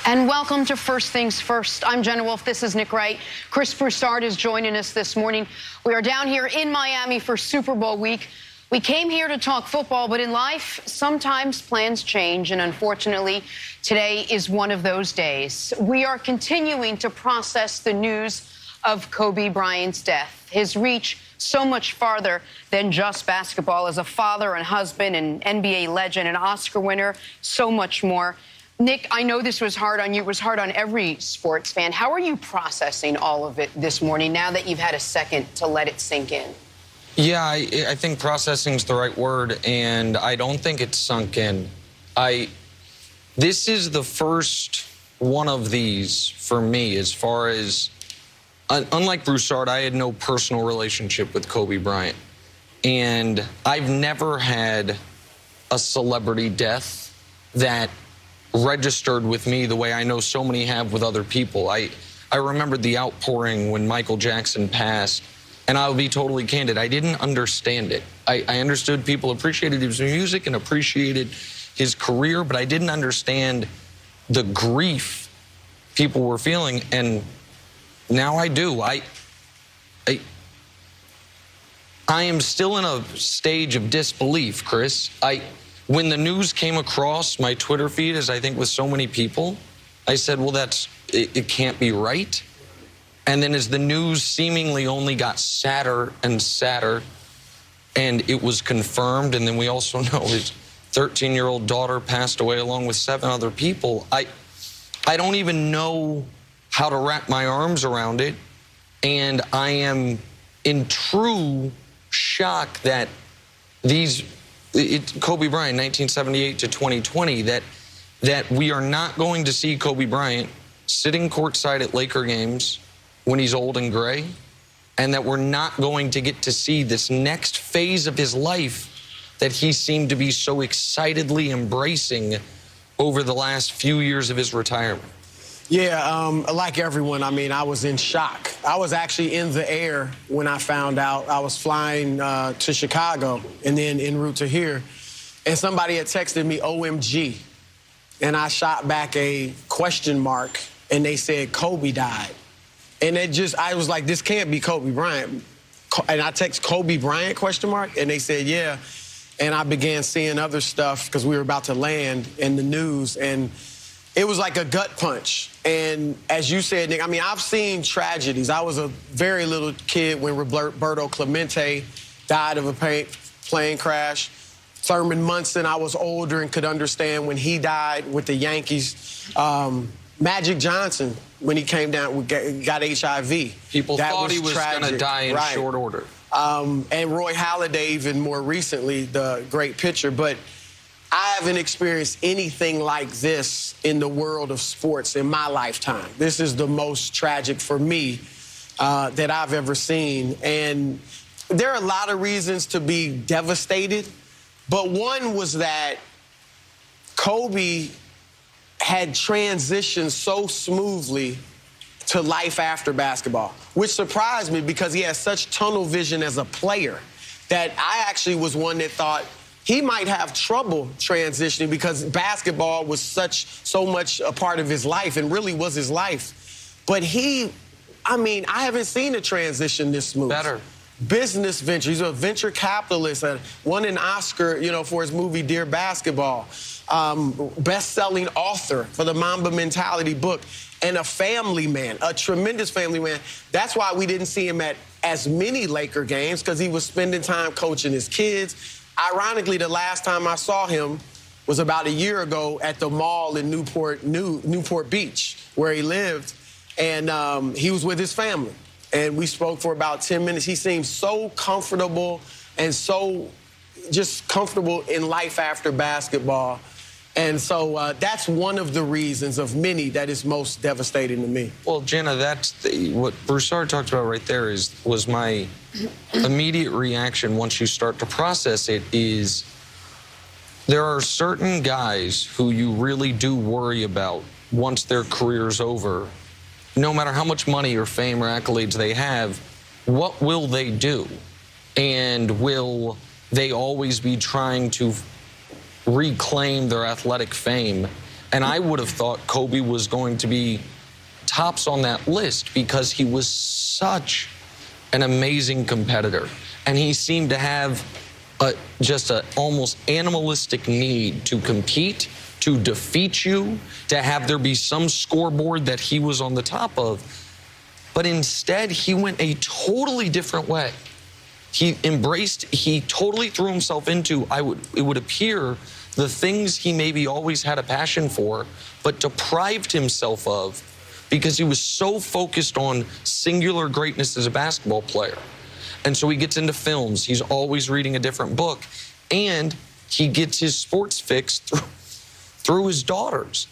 And welcome to First Things First. I'm Jenna Wolf. This is Nick Wright. Chris Broussard is joining us this morning. We are down here in Miami for Super Bowl week. We came here to talk football, but in life, sometimes plans change, and unfortunately, today is one of those days. We are continuing to process the news of Kobe Bryant's death. His reach so much farther than just basketball. As a father and husband, an NBA legend, an Oscar winner, so much more. Nick, I know this was hard on you. It was hard on every sports fan. How are you processing all of it this morning now that you've had a second to let it sink in? Yeah, I think processing is the right word, and I don't think it's sunk in. This is the first one of these for me as far as, unlike Broussard, I had no personal relationship with Kobe Bryant. And I've never had a celebrity death that registered with me the way I know so many have with other people. I remembered the outpouring when Michael Jackson passed, and I'll be totally candid, I didn't understand it. I understood people appreciated his music and appreciated his career, but I didn't understand the grief people were feeling, and now I do. I am still in a stage of disbelief, Chris. When the news came across my Twitter feed, as I think with so many people, I said, well, it can't be right. And then as the news seemingly only got sadder and sadder, and it was confirmed, and then we also know his 13-year-old daughter passed away along with 7 other people, I don't even know how to wrap my arms around it, and I am in true shock that Kobe Bryant, 1978 to 2020, that we are not going to see Kobe Bryant sitting courtside at Laker games when he's old and gray, and that we're not going to get to see this next phase of his life that he seemed to be so excitedly embracing over the last few years of his retirement. Yeah, like everyone, I mean, I was in shock. I was actually in the air when I found out. I was flying to Chicago and then en route to here, and somebody had texted me OMG, and I shot back a question mark, and they said Kobe died. And I was like, this can't be Kobe Bryant. And I text Kobe Bryant question mark, and they said, yeah. And I began seeing other stuff because we were about to land in the news, and it was like a gut punch. And as you said, Nick, I mean, I've seen tragedies. I was a very little kid when Roberto Clemente died of a plane crash. Thurman Munson, I was older and could understand when he died with the Yankees. Magic Johnson, when he came down, got HIV. People thought he was going to die in short order. And Roy Halladay, even more recently, the great pitcher. But I haven't experienced anything like this in the world of sports in my lifetime. This is the most tragic for me that I've ever seen. And there are a lot of reasons to be devastated, but one was that Kobe had transitioned so smoothly to life after basketball, which surprised me because he has such tunnel vision as a player that I actually was one that thought he might have trouble transitioning because basketball was so much a part of his life and really was his life. But I mean, I haven't seen a transition this smooth. Better. Business venture. He's a venture capitalist. Won an Oscar, for his movie Dear Basketball. Best-selling author for the Mamba Mentality book. And a family man, a tremendous family man. That's why we didn't see him at as many Laker games, because he was spending time coaching his kids. Ironically, the last time I saw him was about a year ago at the mall in Newport Beach, where he lived. And he was with his family. And we spoke for about 10 minutes. He seemed so comfortable and so just comfortable in life after basketball. And so that's one of the reasons of many that is most devastating to me. Well, Jenna, what Broussard talked about right there was my immediate reaction once you start to process it is there are certain guys who you really do worry about once their career's over. No matter how much money or fame or accolades they have, what will they do? And will they always be trying to reclaim their athletic fame And I would have thought Kobe was going to be tops on that list because he was such an amazing competitor. And he seemed to have just an almost animalistic need to compete, to defeat you, to have there be some scoreboard that he was on the top of. But instead, he went a totally different way. He totally threw himself into, it would appear, the things he maybe always had a passion for, but deprived himself of because he was so focused on singular greatness as a basketball player. And so he gets into films. He's always reading a different book. And he gets his sports fix through his daughters.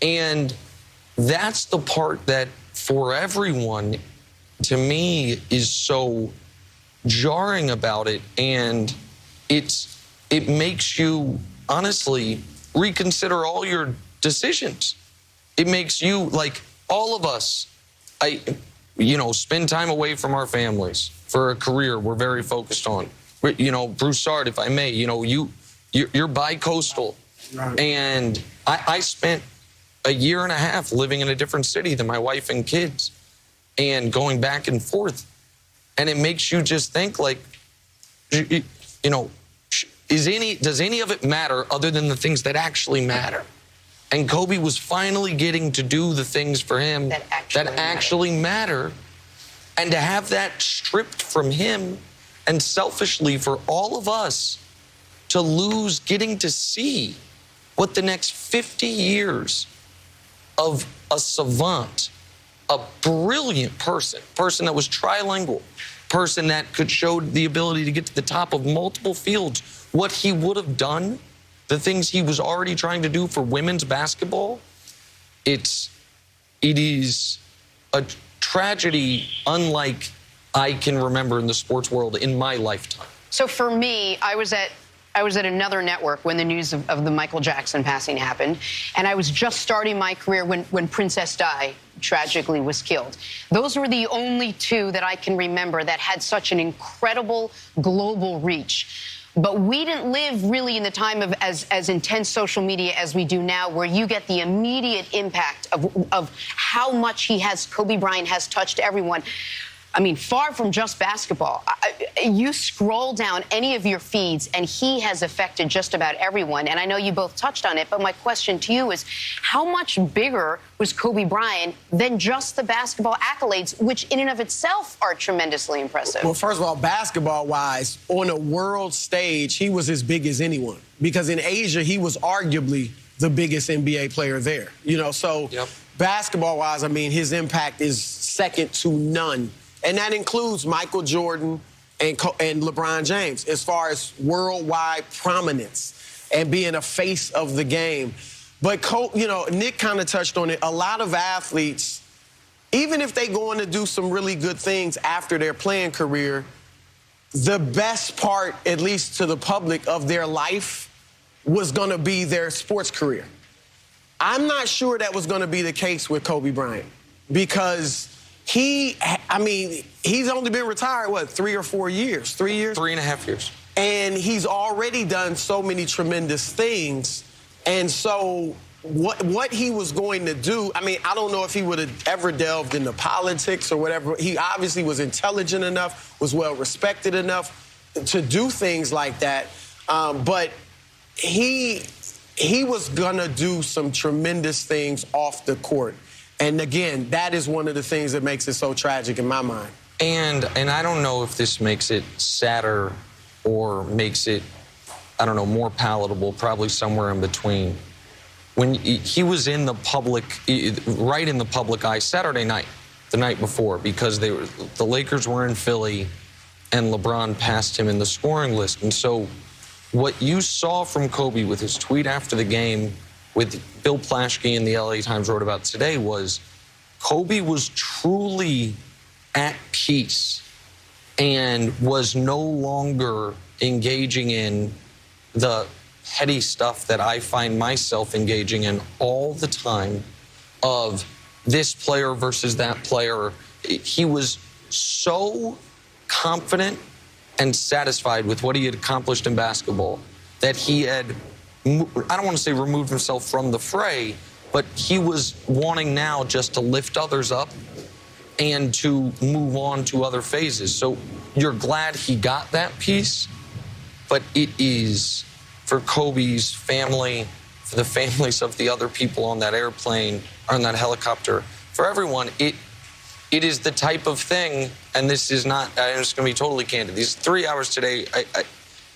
And that's the part that, for everyone, to me, is so jarring about it. And it makes you, honestly, reconsider all your decisions. It makes you, like all of us, spend time away from our families for a career we're very focused on. Broussard, if I may, you're bi-coastal. Right. And I spent a year and a half living in a different city than my wife and kids and going back and forth. And it makes you just think, like, does any of it matter other than the things that actually matter? And Kobe was finally getting to do the things for him that actually matter. And to have that stripped from him, and selfishly for all of us to lose getting to see what the next 50 years of a savant, a brilliant person that was trilingual, person that could show the ability to get to the top of multiple fields, what he would have done, the things he was already trying to do for women's basketball, it is a tragedy unlike I can remember in the sports world in my lifetime. So for me, I was at another network when the news of the Michael Jackson passing happened, and I was just starting my career when Princess Di tragically was killed. Those were the only two that I can remember that had such an incredible global reach. But we didn't live really in the time of as intense social media as we do now, where you get the immediate impact of how much Kobe Bryant has touched everyone. I mean, far from just basketball. You scroll down any of your feeds, and he has affected just about everyone. And I know you both touched on it, but my question to you is, how much bigger was Kobe Bryant than just the basketball accolades, which in and of itself are tremendously impressive? Well, first of all, basketball-wise, on a world stage, he was as big as anyone. Because in Asia, he was arguably the biggest NBA player there. So yep. Basketball-wise, I mean, his impact is second to none. And that includes Michael Jordan and LeBron James as far as worldwide prominence and being a face of the game. But, Nick kind of touched on it. A lot of athletes, even if they go on to do some really good things after their playing career, the best part, at least to the public, of their life was going to be their sports career. I'm not sure that was going to be the case with Kobe Bryant because he's only been retired, 3 or 4 years? 3 years? 3.5 years. And he's already done so many tremendous things. And so what he was going to do, I don't know if he would have ever delved into politics or whatever. He obviously was intelligent enough, was well respected enough to do things like that. But he was going to do some tremendous things off the court. And again, that is one of the things that makes it so tragic in my mind. And I don't know if this makes it sadder or makes it, more palatable, probably somewhere in between. When he was in the public, right in the public eye Saturday night, the night before, because the Lakers were in Philly and LeBron passed him in the scoring list. And so what you saw from Kobe with his tweet after the game, with Bill Plaschke in the LA Times wrote about today, was Kobe was truly at peace and was no longer engaging in the petty stuff that I find myself engaging in all the time of this player versus that player. He was so confident and satisfied with what he had accomplished in basketball that he had I don't want to say removed himself from the fray, but he was wanting now just to lift others up and to move on to other phases. So you're glad he got that piece, but it is for Kobe's family, for the families of the other people on that airplane, or on that helicopter, for everyone, it is the type of thing, and this is not, I'm just going to be totally candid. These 3 hours today,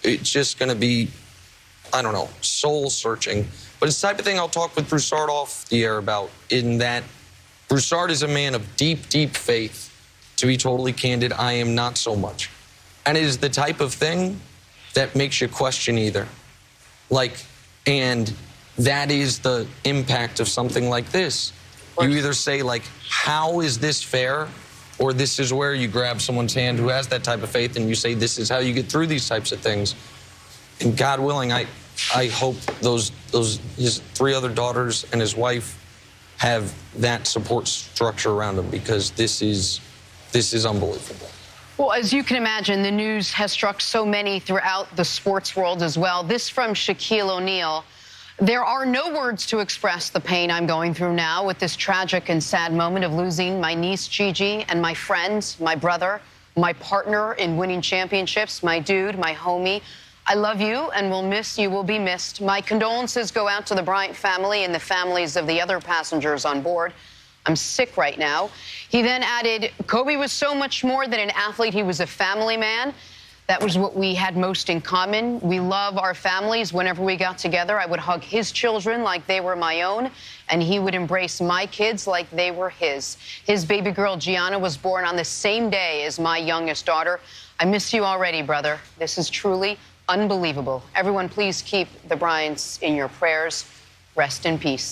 it's just going to be, I don't know, soul-searching. But it's the type of thing I'll talk with Broussard off the air about, in that Broussard is a man of deep, deep faith. To be totally candid, I am not so much. And it is the type of thing that makes you question either. And that is the impact of something like this. You either say, how is this fair? Or this is where you grab someone's hand who has that type of faith and you say, this is how you get through these types of things. And God willing, I hope his 3 other daughters and his wife have that support structure around him, because this is unbelievable. Well, as you can imagine, the news has struck so many throughout the sports world as well. This from Shaquille O'Neal. There are no words to express the pain I'm going through now with this tragic and sad moment of losing my niece, Gigi, and my friend, my brother, my partner in winning championships, my dude, my homie. I love you and will miss you, will be missed. My condolences go out to the Bryant family and the families of the other passengers on board. I'm sick right now. He then added, Kobe was so much more than an athlete. He was a family man. That was what we had most in common. We love our families. Whenever we got together, I would hug his children like they were my own, and he would embrace my kids like they were his. His baby girl, Gianna, was born on the same day as my youngest daughter. I miss you already, brother. This is truly unbelievable. Everyone, please keep the Bryants in your prayers. Rest in peace.